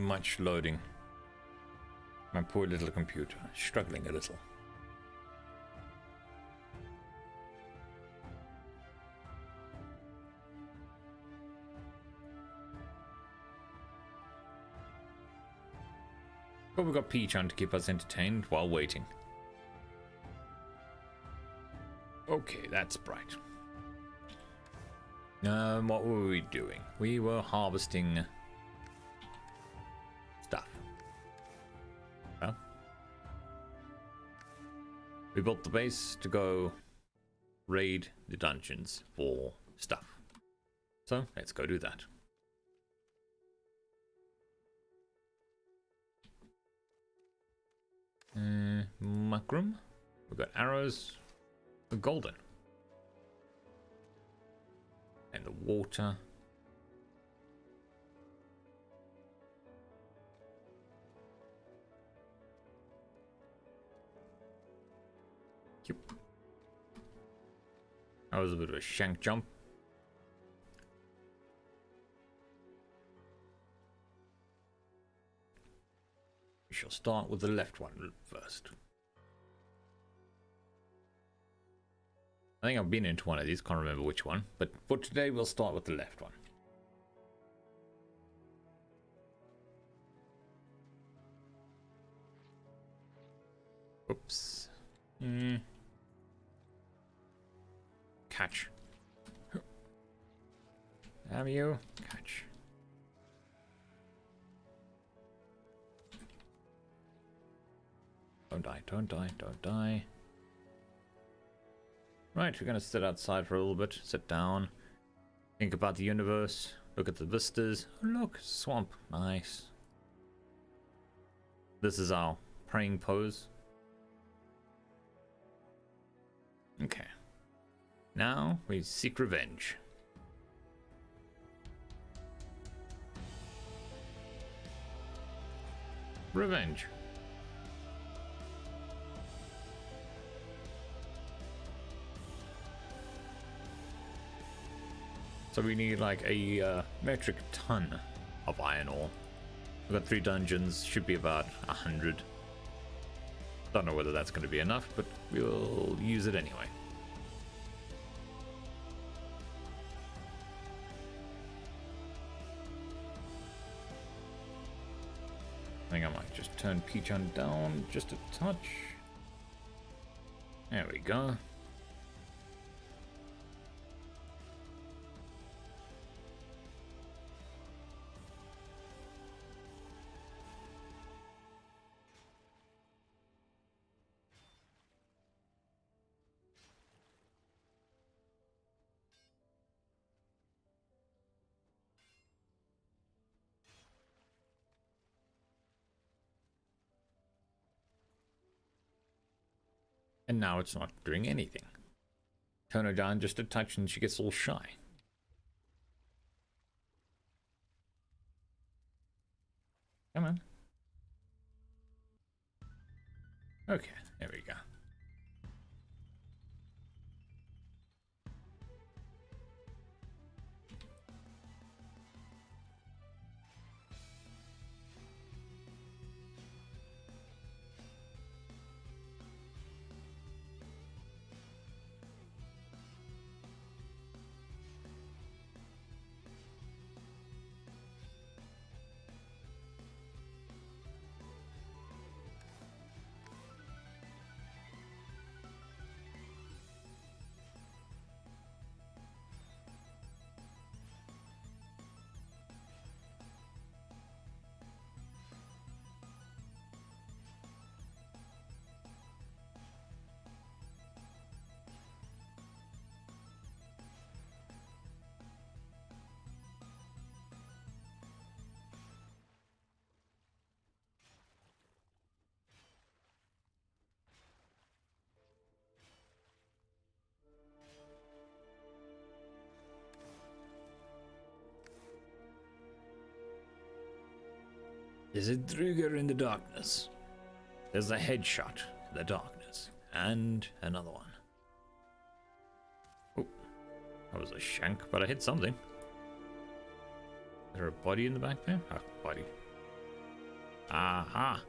Much loading. My poor little computer, struggling a little. But we've got Peach on to keep us entertained while waiting. Okay, that's bright. What were we doing? We were harvesting stuff. Well, we built the base to go raid the dungeons for stuff. So let's go do that. Muckroom. We've got arrows. The golden. And the water. Yep. That was a bit of a shank jump. We shall start with the left one first. I think I've been into one of these, can't remember which one, but for today we'll start with the left one. Oops. Catch. Have you? Catch. Don't die, don't die, don't die. Right, we're gonna sit outside for a little bit, sit down, think about the universe, look at the vistas. Oh, look, swamp, nice. This is our praying pose. Okay. Now we seek revenge. Revenge. So we need like a metric ton of iron ore. We've got 3 dungeons, should be about 100. Don't know whether that's going to be enough, but we'll use it anyway. I think I might just turn Peach on down just a touch. There we go. And now it's not doing anything. Turn her down just a touch and she gets all shy. Come on. Okay, there we go. There's a trigger in the darkness. There's a headshot in the darkness. And another one. Oh, that was a shank, but I hit something. Is there a body in the back there? Ah, body. Aha!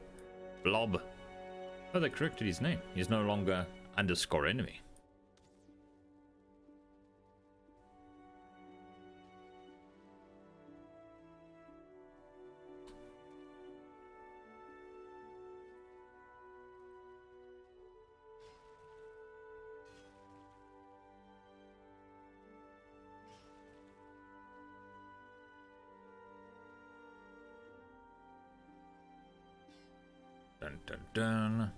Blob. Oh, they corrected his name. He's no longer underscore enemy. Dun dun dun.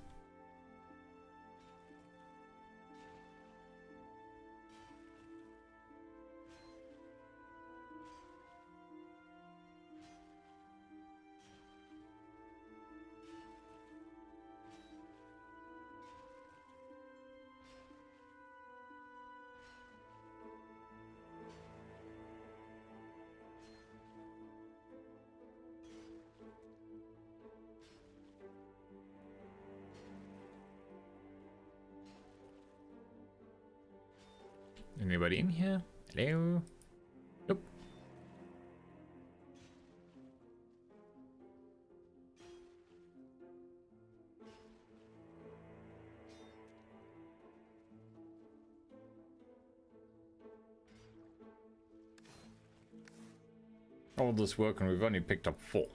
Anybody in here? Hello? Nope. All this work and we've only picked up 4.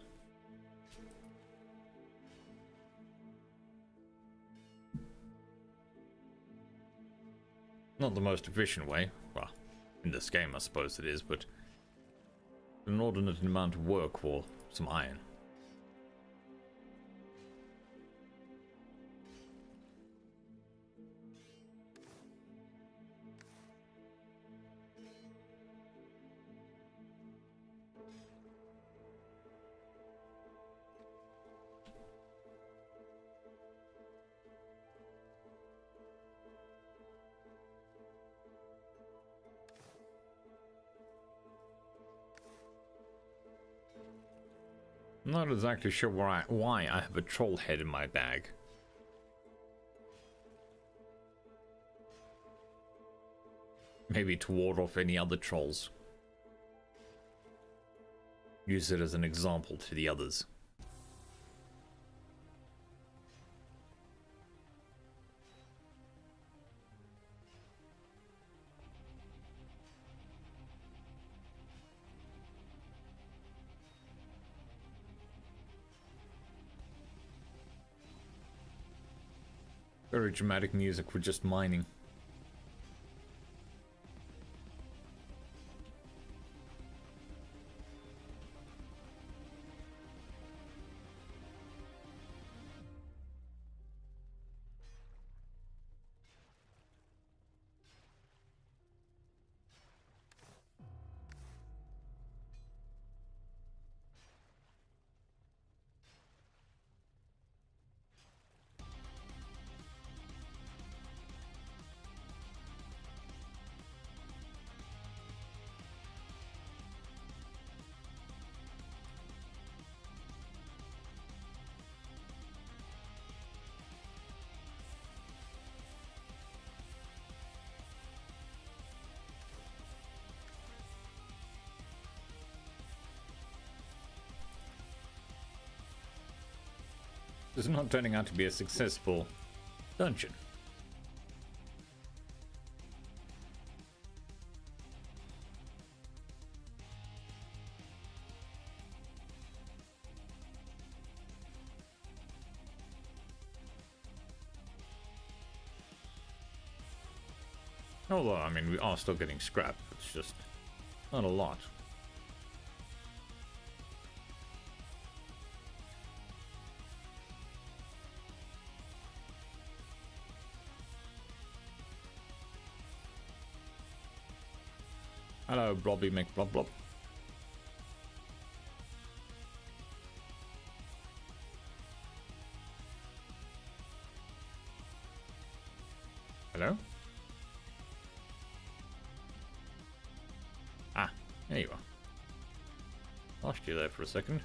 Not the most efficient way. Well, in this game I suppose it is, but an inordinate amount of work for some iron. I'm not exactly sure why I have a troll head in my bag. Maybe to ward off any other trolls. Use it as an example to the others. Very dramatic music for just mining. This is not turning out to be a successful dungeon. Although, I mean, we are still getting scrap. It's just not a lot. Hello, Blobby McBlob. Hello? Ah, there you are. Lost you there for a second.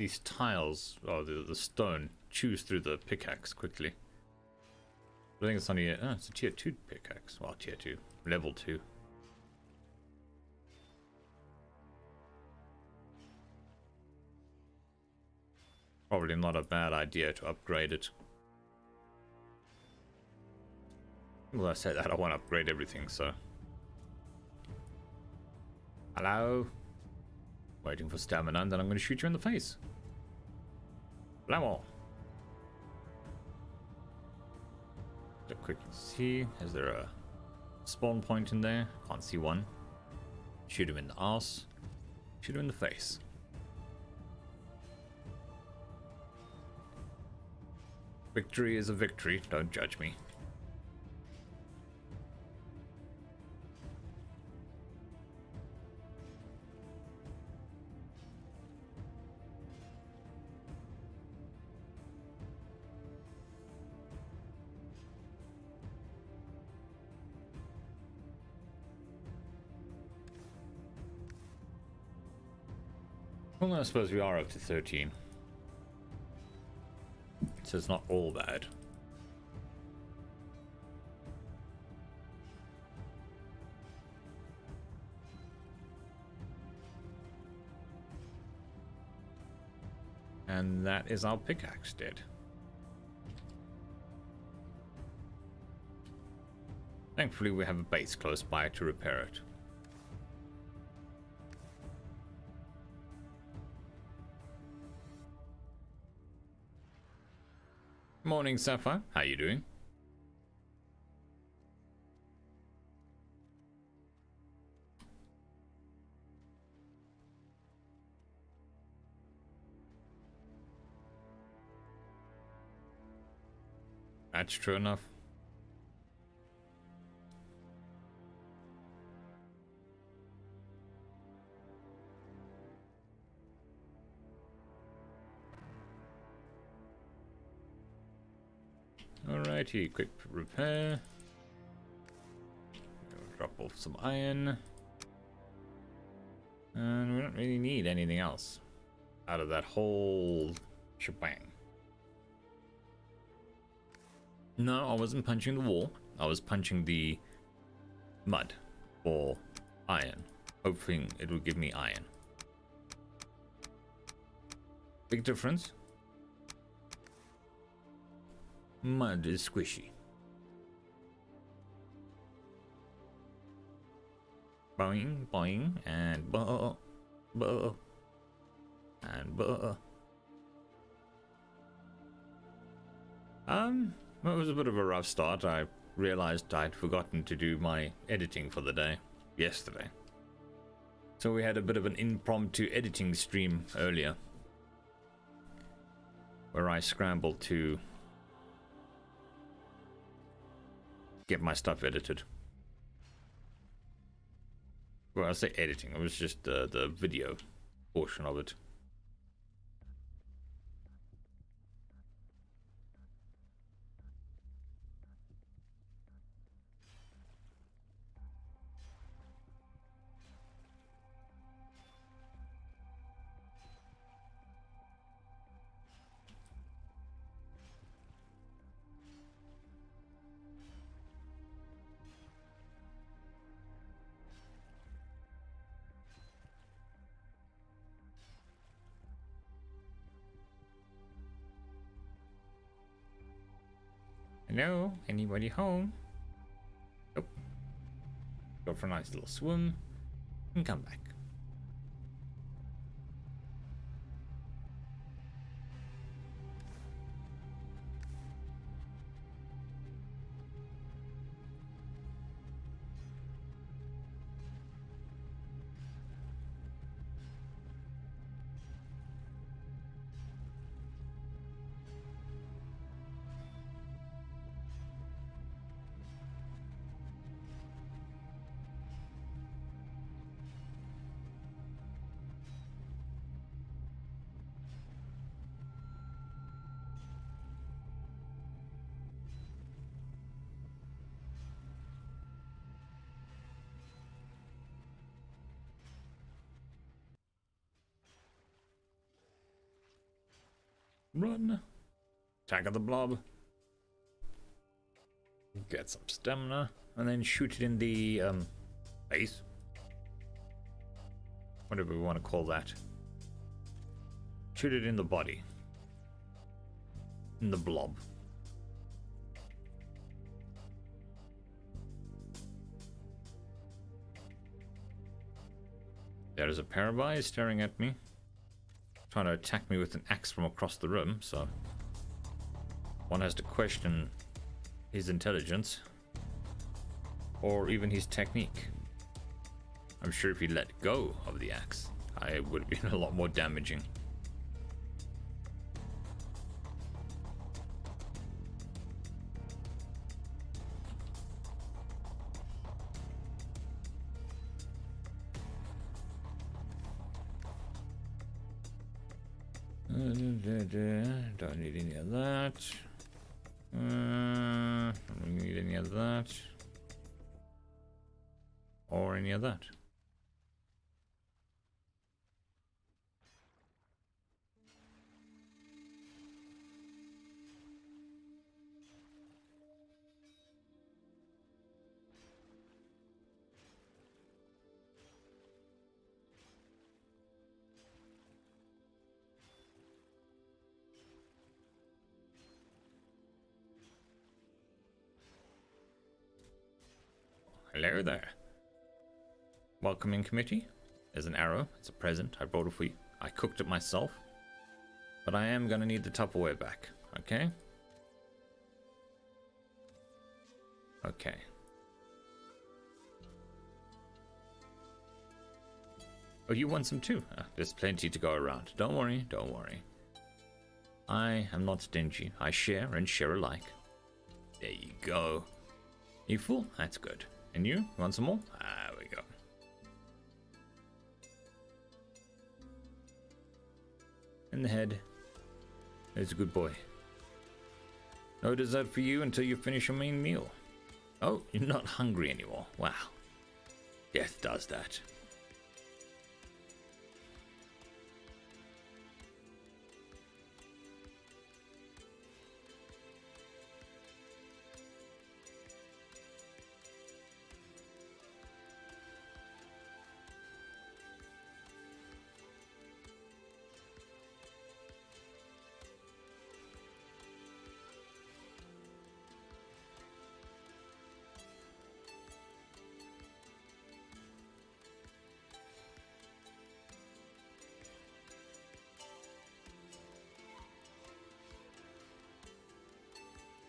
these tiles, or the stone, chews through the pickaxe quickly. I think it's only it's a tier 2 pickaxe. Well, tier 2, level 2. Probably not a bad idea to upgrade it. Well, I said that I want to upgrade everything, so. Hello? Waiting for stamina, and then I'm going to shoot you in the face. Blammo! So quickly see, is there a spawn point in there? Can't see one. Shoot him in the arse. Shoot him in the face. Victory is a victory, don't judge me. Well, I suppose we are up to 13. So it's not all bad. And that is our pickaxe dead. Thankfully we have a base close by to repair it. Morning, Sapphire. How you doing? That's true enough. Alrighty, quick repair. Drop off some iron. And we don't really need anything else out of that whole shebang. No, I wasn't punching the wall. I was punching the mud for iron, hoping it would give me iron. Big difference. Mud is squishy. Boing, boing, and and well, it was a bit of a rough start. I realized I'd forgotten to do my editing for the day yesterday. So we had a bit of an impromptu editing stream earlier, where I scrambled to get my stuff edited. Well, I say editing, it was just the video portion of it. Hello? Anybody home? Nope. Go for a nice little swim and come back. Run. Attack of the blob. Get some stamina. And then shoot it in the face. Whatever we want to call that. Shoot it in the body. In the blob. There is a pair of eyes staring at me. Trying to attack me with an axe from across the room, so one has to question his intelligence. Or even his technique. I'm sure if he let go of the axe, I would have been a lot more damaging. Don't need any of that. Don't need any of that. Or any of that. Hello there. Welcoming committee. There's an arrow. It's a present. I brought it for you. I cooked it myself. But I am gonna need the Tupperware back. Okay? Okay. Oh, you want some too? There's plenty to go around. Don't worry, don't worry. I am not stingy. I share and share alike. There you go. You full? That's good. And you? Want some more? There we go. In the head. There's a good boy. No dessert for you until you finish your main meal. Oh, you're not hungry anymore. Wow. Death does that.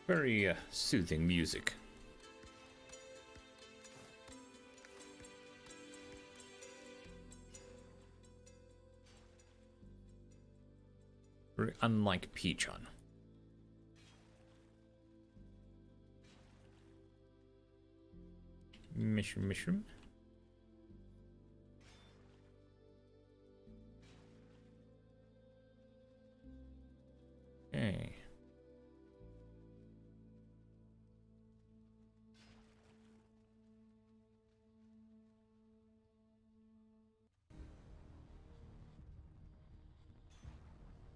Very soothing music. Very unlike Pichon. Mission. Okay.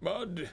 Bud.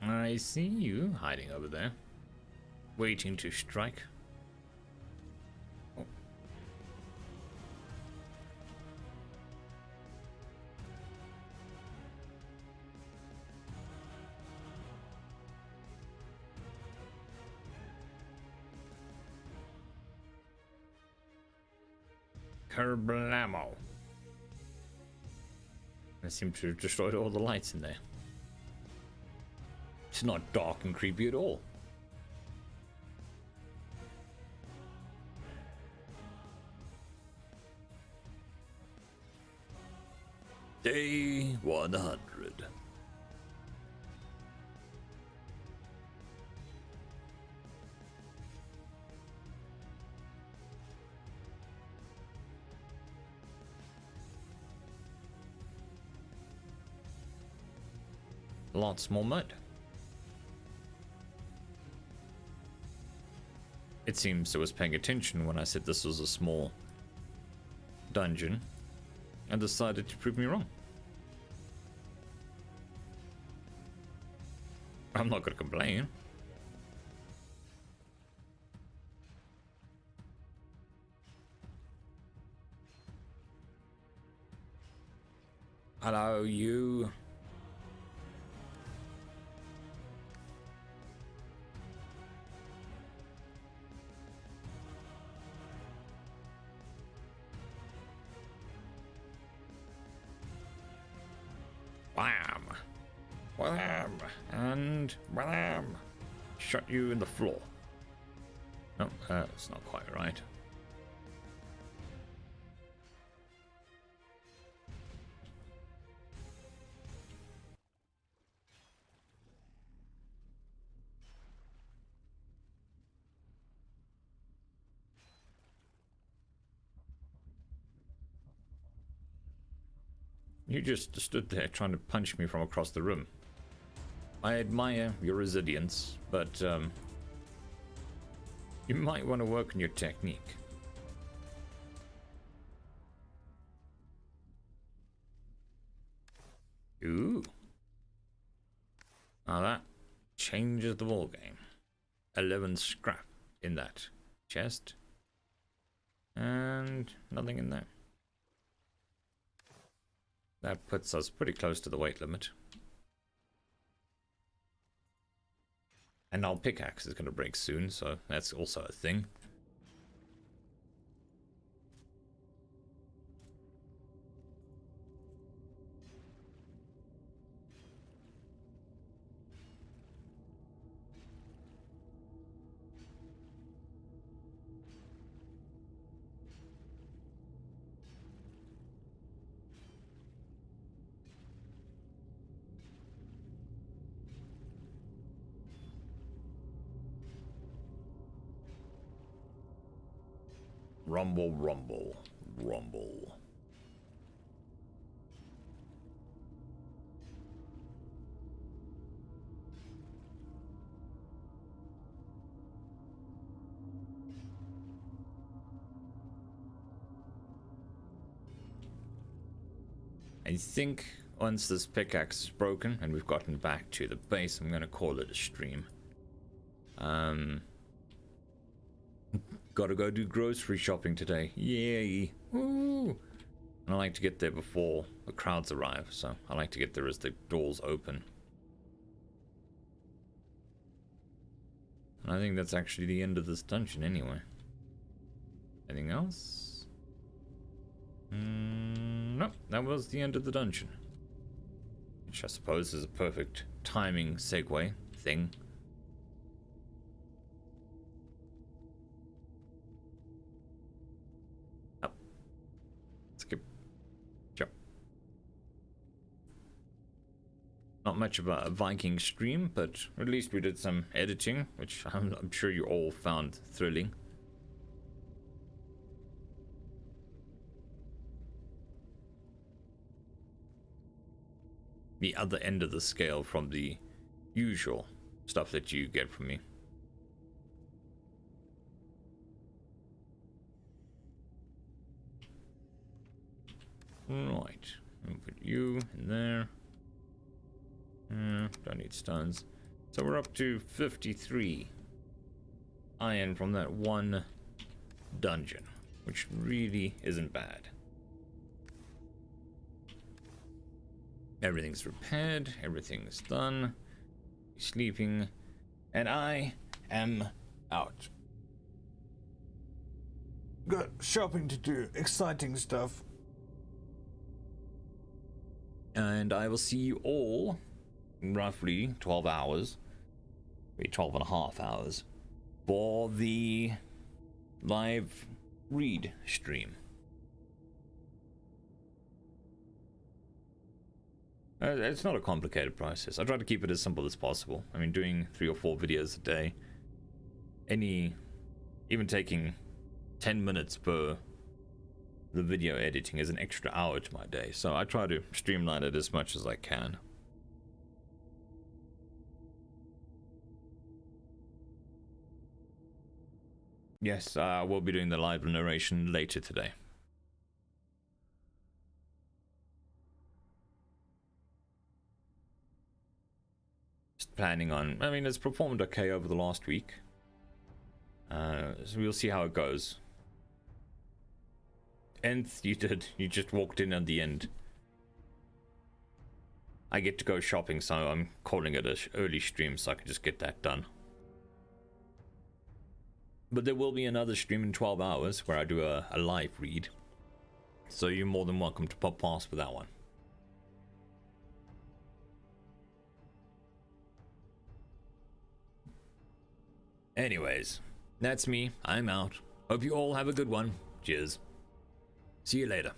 I see you hiding over there. waiting to strike. Oh. Kerblamo. I seem to have destroyed all the lights in there. It's not dark and creepy at all. Day 100. Lots more mud. It seems it was paying attention when I said this was a small dungeon and decided to prove me wrong. I'm not gonna complain. Hello, you. Wham! Wham! And wham! Shot you in the floor. No, that's not quite right. You just stood there trying to punch me from across the room. I admire your resilience, but you might want to work on your technique. Ooh. Now that changes the ball game. 11 scrap in that chest. And nothing in there. That puts us pretty close to the weight limit. And our pickaxe is going to break soon, so that's also a thing. Rumble, rumble, rumble. I think once this pickaxe is broken and we've gotten back to the base, I'm gonna call it a stream. Gotta go do grocery shopping today. Yay! Woo! And I like to get there before the crowds arrive, so I like to get there as the doors open. And I think that's actually the end of this dungeon anyway. Anything else? Nope, that was the end of the dungeon. Which I suppose is a perfect timing segue thing. Not much of a Viking stream, but at least we did some editing, which I'm sure you all found thrilling. The other end of the scale from the usual stuff that you get from me. Right, I'll put you in there. Don't need stones. So we're up to 53. iron from that one dungeon, which really isn't bad. Everything's repaired, everything's done. Sleeping, and I am out. Got shopping to do, exciting stuff. And I will see you all in roughly 12 hours, maybe 12 and a half hours, for the live read stream. It's not a complicated process. I try to keep it as simple as possible. I mean, doing 3 or 4 videos a day, even taking 10 minutes per the video editing is an extra hour to my day. So I try to streamline it as much as I can. Yes, we'll be doing the live narration later today. Planning on, I mean, it's performed okay over the last week, so we'll see how it goes. Nth, you just walked in at the end. I get to go shopping, so I'm calling it an early stream so I can just get that done. But there will be another stream in 12 hours where I do a live read, so you're more than welcome to pop past for that one. Anyways, that's me. I'm out. Hope you all have a good one. Cheers. See you later.